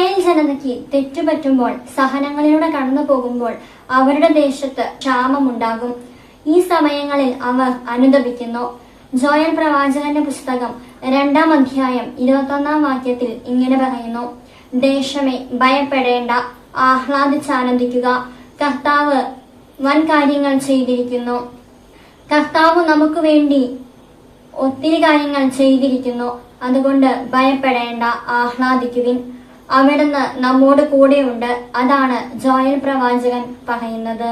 Israel ജനതയ്ക്ക് തെറ്റുപറ്റുമ്പോൾ, സഹനങ്ങളിലൂടെ കടന്നു പോകുമ്പോൾ അവരുടെ ദേശത്ത് ക്ഷാമമുണ്ടാകും. ഈ സമയങ്ങളിൽ അവർ അനുതപിക്കുന്നു. ജോയൽ പ്രവാചകന്റെ പുസ്തകം 2-ാം അധ്യായം 21-ാം വാക്യത്തിൽ ഇങ്ങനെ പറയുന്നു: ദേശമേ ഭയപ്പെടേണ്ട, ആഹ്ലാദിച്ചാനന്ദിക്കുക, കർത്താവ് വൻ കാര്യങ്ങൾ ചെയ്തിരിക്കുന്നു. കർത്താവ് നമുക്ക് വേണ്ടി ഒത്തിരി കാര്യങ്ങൾ ചെയ്തിരിക്കുന്നു. അതുകൊണ്ട് ഭയപ്പെടേണ്ട, ആഹ്ലാദിക്കുവിൻ. അവിടുന്ന് നമ്മോട് കൂടെയുണ്ട്. അതാണ് ജോയൽ പ്രവാചകൻ പറയുന്നത്.